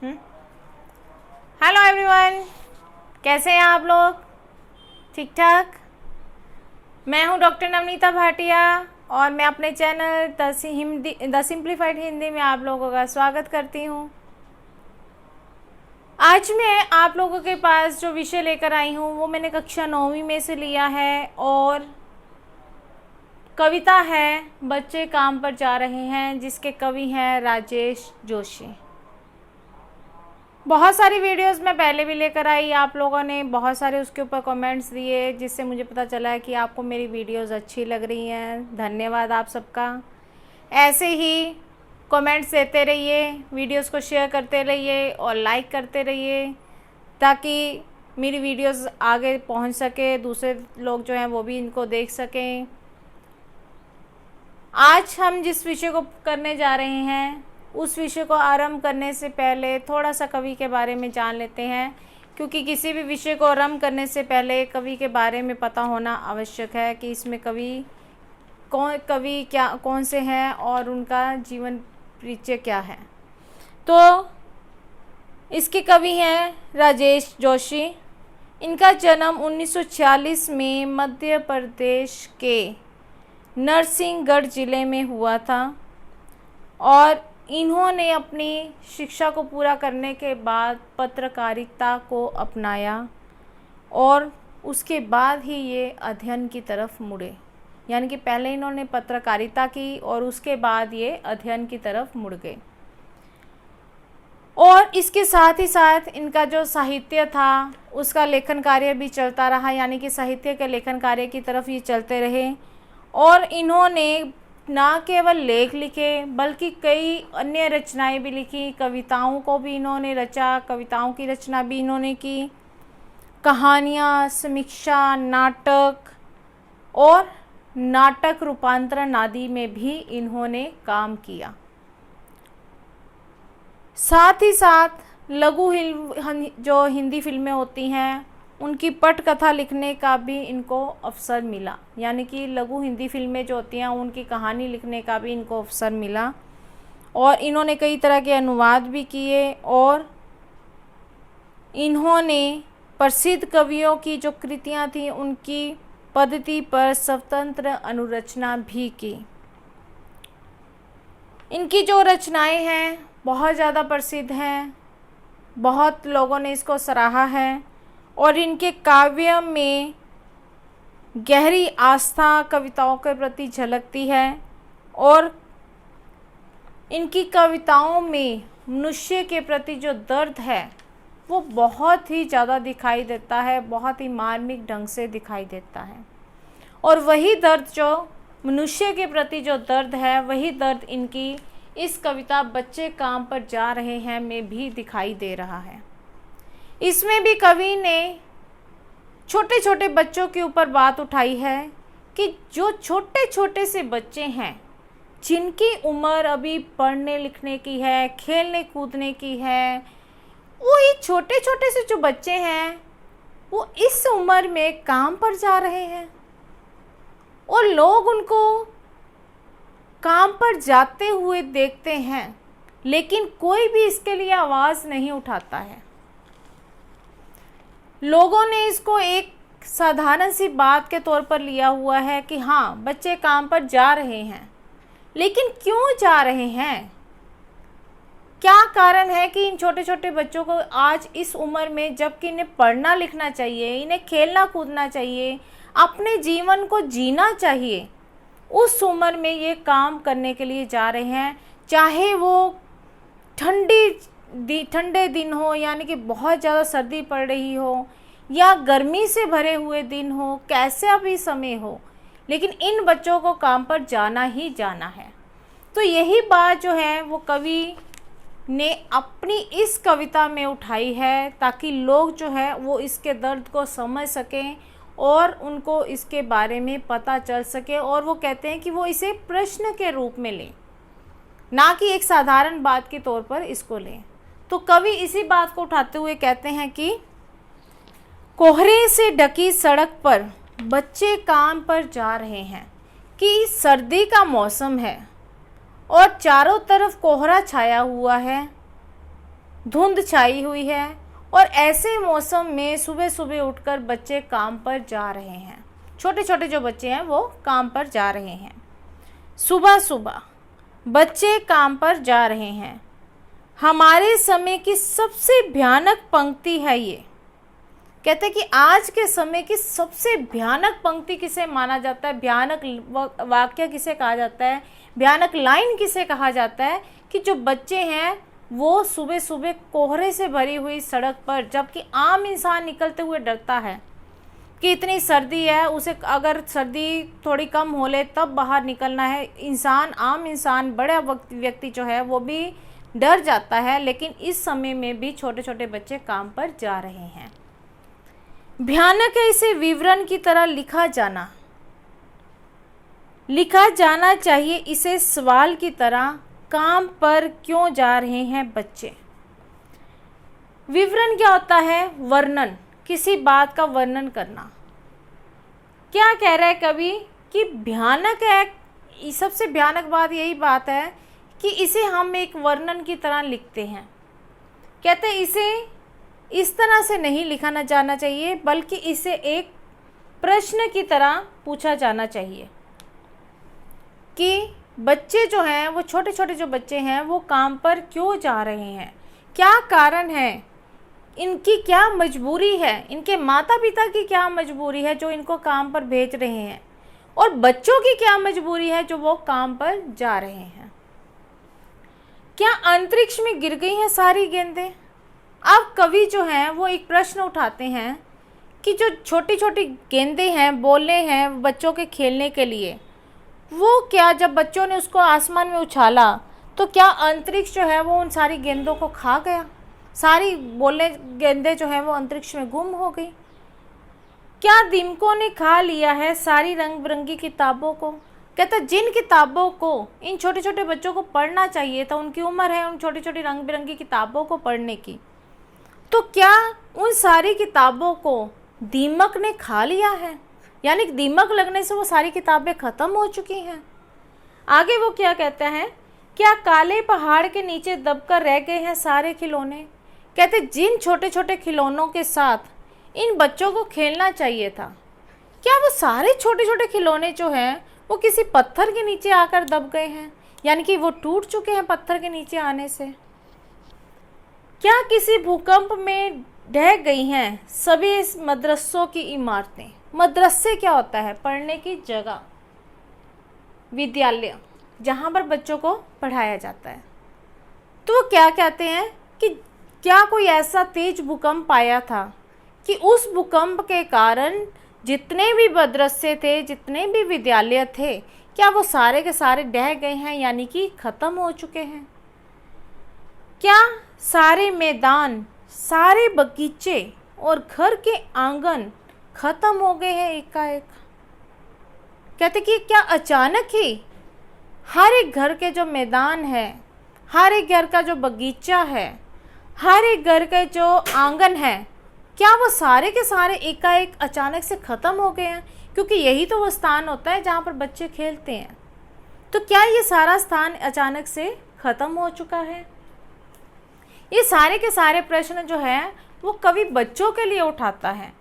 Hello everyone, कैसे हैं आप लोग? ठीक ठाक। मैं हूं डॉक्टर नवनीता भाटिया और मैं अपने चैनल द सिंप्लीफाइड हिंदी में आप लोगों का स्वागत करती हूं। आज मैं आप लोगों के पास जो विषय लेकर आई हूं वो मैंने कक्षा 9वीं में से लिया है और कविता है बच्चे काम पर जा रहे हैं, जिसके कवि हैं राजेश जोशी। बहुत सारी वीडियोस मैं पहले भी लेकर आई, आप लोगों ने बहुत सारे उसके ऊपर कमेंट्स दिए, जिससे मुझे पता चला है कि आपको मेरी वीडियोस अच्छी लग रही हैं। धन्यवाद आप सबका। ऐसे ही कमेंट्स देते रहिए, वीडियोस को शेयर करते रहिए और लाइक करते रहिए, ताकि मेरी वीडियोस आगे पहुंच सके, दूसरे लोग जो हैं वो भी इनको देख सकें। आज हम जिस विषय को करने जा रहे हैं उस विषय को आरंभ करने से पहले थोड़ा सा कवि के बारे में जान लेते हैं, क्योंकि किसी भी विषय को आरंभ करने से पहले कवि के बारे में पता होना आवश्यक है कि इसमें कवि कौन से हैं और उनका जीवन परिचय क्या है। तो इसके कवि हैं राजेश जोशी। इनका जन्म 1946 में मध्य प्रदेश के नरसिंहगढ़ ज़िले में हुआ था और इन्होंने अपनी शिक्षा को पूरा करने के बाद पत्रकारिता को अपनाया और उसके बाद ही ये अध्ययन की तरफ मुड़े। यानी कि पहले इन्होंने पत्रकारिता की और उसके बाद ये अध्ययन की तरफ मुड़ गए। और इसके साथ ही साथ इनका जो साहित्य था उसका लेखन कार्य भी चलता रहा, यानी कि साहित्य के लेखन कार्य की तरफ ये चलते रहे। और इन्होंने ना केवल लेख लिखे बल्कि कई अन्य रचनाएं भी लिखी। कविताओं को भी इन्होंने रचा, कविताओं की रचना भी इन्होंने की, कहानियाँ, समीक्षा, नाटक और नाटक रूपांतरण आदि में भी इन्होंने काम किया। साथ ही साथ लघु जो हिंदी फिल्में होती हैं उनकी पटकथा लिखने का भी इनको अवसर मिला, यानी कि लघु हिंदी फिल्में जो होती हैं उनकी कहानी लिखने का भी इनको अवसर मिला। और इन्होंने कई तरह के अनुवाद भी किए और इन्होंने प्रसिद्ध कवियों की जो कृतियां थी उनकी पद्धति पर स्वतंत्र अनुरचना भी की। इनकी जो रचनाएं हैं बहुत ज़्यादा प्रसिद्ध हैं, बहुत लोगों ने इसको सराहा है और इनके काव्य में गहरी आस्था कविताओं के प्रति झलकती है और इनकी कविताओं में मनुष्य के प्रति जो दर्द है वो बहुत ही ज़्यादा दिखाई देता है, बहुत ही मार्मिक ढंग से दिखाई देता है। और वही दर्द जो मनुष्य के प्रति जो दर्द है वही दर्द इनकी इस कविता बच्चे काम पर जा रहे हैं में भी दिखाई दे रहा है। इसमें भी कवि ने छोटे छोटे बच्चों के ऊपर बात उठाई है कि जो छोटे छोटे से बच्चे हैं जिनकी उम्र अभी पढ़ने लिखने की है, खेलने कूदने की है, वो ये छोटे छोटे से जो बच्चे हैं वो इस उम्र में काम पर जा रहे हैं और लोग उनको काम पर जाते हुए देखते हैं, लेकिन कोई भी इसके लिए आवाज़ नहीं उठाता है। लोगों ने इसको एक साधारण सी बात के तौर पर लिया हुआ है कि हाँ बच्चे काम पर जा रहे हैं, लेकिन क्यों जा रहे हैं, क्या कारण है कि इन छोटे छोटे बच्चों को आज इस उम्र में, जबकि इन्हें पढ़ना लिखना चाहिए, इन्हें खेलना कूदना चाहिए, अपने जीवन को जीना चाहिए, उस उम्र में ये काम करने के लिए जा रहे हैं। चाहे वो ठंडे दिन हो, यानी कि बहुत ज़्यादा सर्दी पड़ रही हो, या गर्मी से भरे हुए दिन हो, कैसा भी समय हो, लेकिन इन बच्चों को काम पर जाना ही जाना है। तो यही बात जो है वो कवि ने अपनी इस कविता में उठाई है, ताकि लोग जो है वो इसके दर्द को समझ सकें और उनको इसके बारे में पता चल सके। और वो कहते हैं कि वो इसे प्रश्न के रूप में लें, ना कि एक साधारण बात के तौर पर इसको लें। तो कवि इसी बात को उठाते हुए कहते हैं कि कोहरे से ढकी सड़क पर बच्चे काम पर जा रहे हैं कि सर्दी का मौसम है और चारों तरफ कोहरा छाया हुआ है। धुंध छाई हुई है और ऐसे मौसम में सुबह सुबह उठकर बच्चे काम पर जा रहे हैं। छोटे छोटे जो बच्चे हैं वो काम पर जा रहे हैं। सुबह सुबह बच्चे काम पर जा रहे हैं। हमारे समय की सबसे भयानक पंक्ति है ये। कहते हैं कि आज के समय की सबसे भयानक पंक्ति किसे माना जाता है, भयानक वाक्य किसे कहा जाता है, भयानक लाइन किसे कहा जाता है, कि जो बच्चे हैं वो सुबह सुबह कोहरे से भरी हुई सड़क पर, जबकि आम इंसान निकलते हुए डरता है कि इतनी सर्दी है, उसे अगर सर्दी थोड़ी कम हो ले तब बाहर निकलना है। इंसान, आम इंसान, बड़ा व्यक्ति जो है वो भी डर जाता है, लेकिन इस समय में भी छोटे छोटे बच्चे काम पर जा रहे हैं। भयानक है इसे विवरण की तरह लिखा जाना चाहिए इसे सवाल की तरह, काम पर क्यों जा रहे हैं बच्चे। विवरण क्या होता है? वर्णन, किसी बात का वर्णन करना। क्या कह रहा है कवि कि भयानक है, सबसे भयानक बात यही बात है कि इसे हम एक वर्णन की तरह लिखते हैं। कहते हैं इसे इस तरह से नहीं लिखा जाना चाहिए, बल्कि इसे एक प्रश्न की तरह पूछा जाना चाहिए कि बच्चे जो हैं, वो छोटे छोटे जो बच्चे हैं वो काम पर क्यों जा रहे हैं, क्या कारण है, इनकी क्या मजबूरी है, इनके माता पिता की क्या मजबूरी है जो इनको काम पर भेज रहे हैं, और बच्चों की क्या मजबूरी है जो वो काम पर जा रहे हैं। क्या अंतरिक्ष में गिर गई हैं सारी गेंदें? अब कवि जो हैं वो एक प्रश्न उठाते हैं कि जो छोटी छोटी गेंदें हैं, बोले हैं बच्चों के खेलने के लिए, वो क्या जब बच्चों ने उसको आसमान में उछाला तो क्या अंतरिक्ष जो है वो उन सारी गेंदों को खा गया? सारी बोले गेंदें जो हैं वो अंतरिक्ष में गुम हो गई। क्या दीमकों ने खा लिया है सारी रंग बिरंगी किताबों को? कहता जिन किताबों को इन छोटे छोटे बच्चों को पढ़ना चाहिए था, उनकी उम्र है उन छोटी छोटी रंग बिरंगी किताबों को पढ़ने की, तो क्या उन सारी किताबों को दीमक ने खा लिया है? यानी दीमक लगने से वो सारी किताबें ख़त्म हो चुकी हैं। आगे वो क्या कहते हैं, क्या काले पहाड़ के नीचे दबकर रह गए हैं सारे खिलौने? कहते जिन छोटे छोटे खिलौनों के साथ इन बच्चों को खेलना चाहिए था, क्या वो सारे छोटे छोटे खिलौने जो हैं वो किसी पत्थर के नीचे आकर दब गए हैं, यानी कि वो टूट चुके हैं पत्थर के नीचे आने से? क्या किसी भूकंप में ढह गई हैं सभी इस मदरसों की इमारतें? मदरसे क्या होता है? पढ़ने की जगह, विद्यालय, जहाँ पर बच्चों को पढ़ाया जाता है। तो वो क्या कहते हैं कि क्या कोई ऐसा तेज भूकंप आया था कि उस भूकंप के कारण जितने भी मदरसे थे, जितने भी विद्यालय थे, क्या वो सारे के सारे ढह गए हैं, यानी कि ख़त्म हो चुके हैं? क्या सारे मैदान, सारे बगीचे और घर के आंगन ख़त्म हो गए हैं एकाएक? कहते कि क्या अचानक ही हर एक घर के जो मैदान है, हर एक घर का जो बगीचा है, हर एक घर के जो आंगन है, क्या वो सारे के सारे एकाएक अचानक से ख़त्म हो गए हैं? क्योंकि यही तो वो स्थान होता है जहाँ पर बच्चे खेलते हैं। तो क्या ये सारा स्थान अचानक से ख़त्म हो चुका है? ये सारे के सारे प्रश्न जो है वो कवि बच्चों के लिए उठाता है।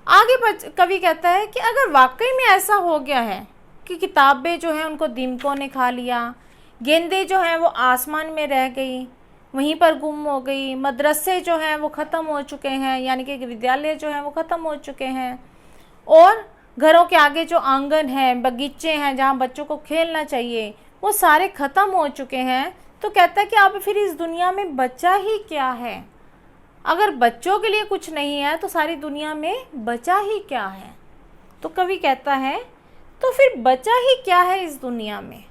आगे कवि कहता है कि अगर वाकई में ऐसा हो गया है कि किताबें जो हैं उनको दीमकों ने खा लिया, गेंदें जो हैं वो आसमान में रह गई, वहीं पर गुम हो गई, मदरसे जो हैं वो ख़त्म हो चुके हैं, यानी कि विद्यालय जो हैं वो ख़त्म हो चुके हैं, और घरों के आगे जो आंगन है, बगीचे हैं जहाँ बच्चों को खेलना चाहिए, वो सारे ख़त्म हो चुके हैं, तो कहता है कि अब फिर इस दुनिया में बचा ही क्या है? अगर बच्चों के लिए कुछ नहीं है तो सारी दुनिया में बचा ही क्या है? तो कवि कहता है तो फिर बचा ही क्या है इस दुनिया में?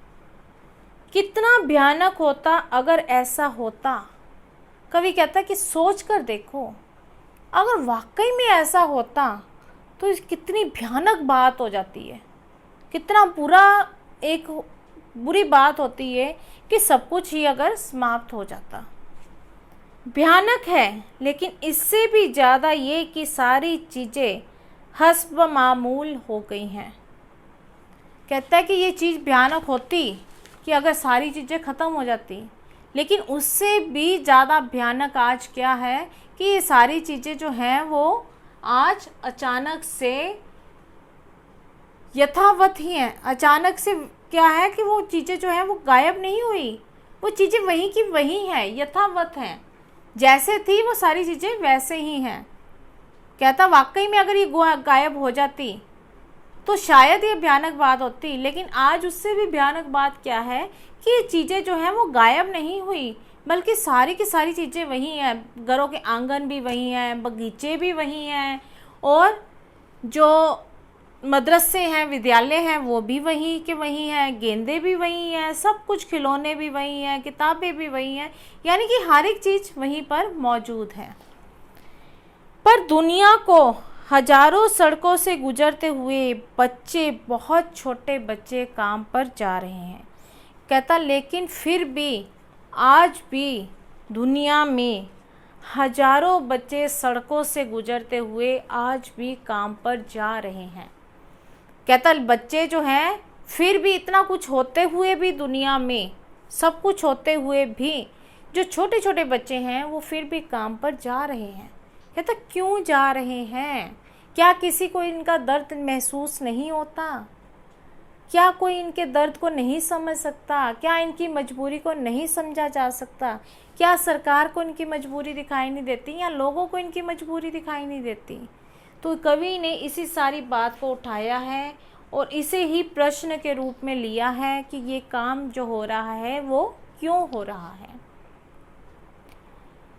कितना भयानक होता अगर ऐसा होता। कवि कहता है कि सोच कर देखो, अगर वाकई में ऐसा होता तो कितनी भयानक बात हो जाती है, कितना बुरी बात होती है कि सब कुछ ही अगर समाप्त हो जाता। भयानक है, लेकिन इससे भी ज़्यादा ये कि सारी चीज़ें हस्ब मामूल हो गई हैं। कहता है कि ये चीज़ भयानक होती कि अगर सारी चीज़ें ख़त्म हो जाती, लेकिन उससे भी ज़्यादा भयानक आज क्या है कि ये सारी चीज़ें जो हैं वो आज अचानक से यथावत ही हैं। अचानक से क्या है कि वो चीज़ें जो हैं वो गायब नहीं हुई, वो चीज़ें वहीं की वहीं हैं, यथावत हैं, जैसे थी वो सारी चीज़ें वैसे ही हैं। कहता वाकई में अगर ये गायब हो जाती तो शायद ये भयानक बात होती, लेकिन आज उससे भी भयानक बात क्या है कि ये चीज़ें जो हैं वो गायब नहीं हुई, बल्कि सारी की सारी चीज़ें वही हैं। घरों के आंगन भी वही हैं, बगीचे भी वही हैं, और जो मदरसे हैं, विद्यालय हैं, वो भी वही के वही हैं, गेंदे भी वही हैं, सब कुछ, खिलौने भी वही हैं, किताबें भी वही हैं, यानी कि हर एक चीज़ वहीं पर मौजूद है। पर दुनिया को हजारों सड़कों से गुजरते हुए बच्चे, बहुत छोटे बच्चे काम पर जा रहे हैं। कहता लेकिन फिर भी आज भी दुनिया में हजारों बच्चे सड़कों से गुजरते हुए आज भी काम पर जा रहे हैं। कहता बच्चे जो हैं फिर भी इतना कुछ होते हुए भी, दुनिया में सब कुछ होते हुए भी, जो छोटे छोटे बच्चे हैं वो फिर भी काम पर जा रहे हैं। कहता क्यों जा रहे हैं? क्या किसी को इनका दर्द महसूस नहीं होता? क्या कोई इनके दर्द को नहीं समझ सकता? क्या इनकी मजबूरी को नहीं समझा जा सकता? क्या सरकार को इनकी मजबूरी दिखाई नहीं देती, या लोगों को इनकी मजबूरी दिखाई नहीं देती? तो कवि ने इसी सारी बात को उठाया है और इसे ही प्रश्न के रूप में लिया है कि ये काम जो हो रहा है वो क्यों हो रहा है।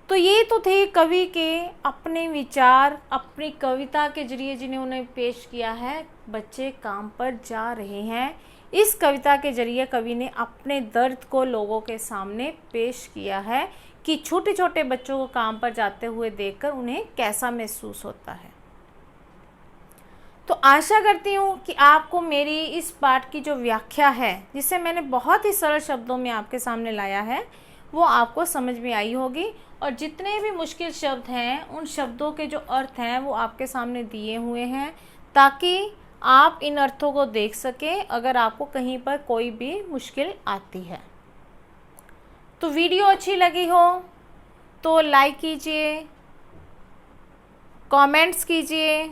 तो ये तो थे कवि के अपने विचार, अपनी कविता के जरिए जिन्हें उन्हें पेश किया है, बच्चे काम पर जा रहे हैं। इस कविता के जरिए कवि ने अपने दर्द को लोगों के सामने पेश किया है कि छोटे छोटे बच्चों को काम पर जाते हुए देखकर उन्हें कैसा महसूस होता है। तो आशा करती हूँ कि आपको मेरी इस पाठ की जो व्याख्या है, जिसे मैंने बहुत ही सरल शब्दों में आपके सामने लाया है, वो आपको समझ में आई होगी, और जितने भी मुश्किल शब्द हैं उन शब्दों के जो अर्थ हैं वो आपके सामने दिए हुए हैं, ताकि आप इन अर्थों को देख सकें अगर आपको कहीं पर कोई भी मुश्किल आती है। तो वीडियो अच्छी लगी हो तो लाइक कीजिए, कमेंट्स कीजिए,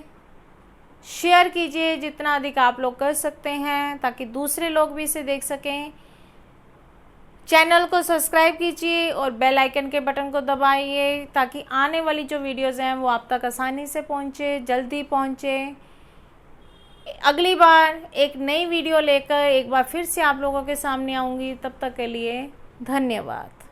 शेयर कीजिए जितना अधिक आप लोग कर सकते हैं, ताकि दूसरे लोग भी इसे देख सकें। चैनल को सब्सक्राइब कीजिए और बेल आइकन के बटन को दबाइए, ताकि आने वाली जो वीडियोज़ हैं वो आप तक आसानी से पहुंचे, जल्दी पहुंचे। अगली बार एक नई वीडियो लेकर एक बार फिर से आप लोगों के सामने आऊँगी। तब तक के लिए धन्यवाद।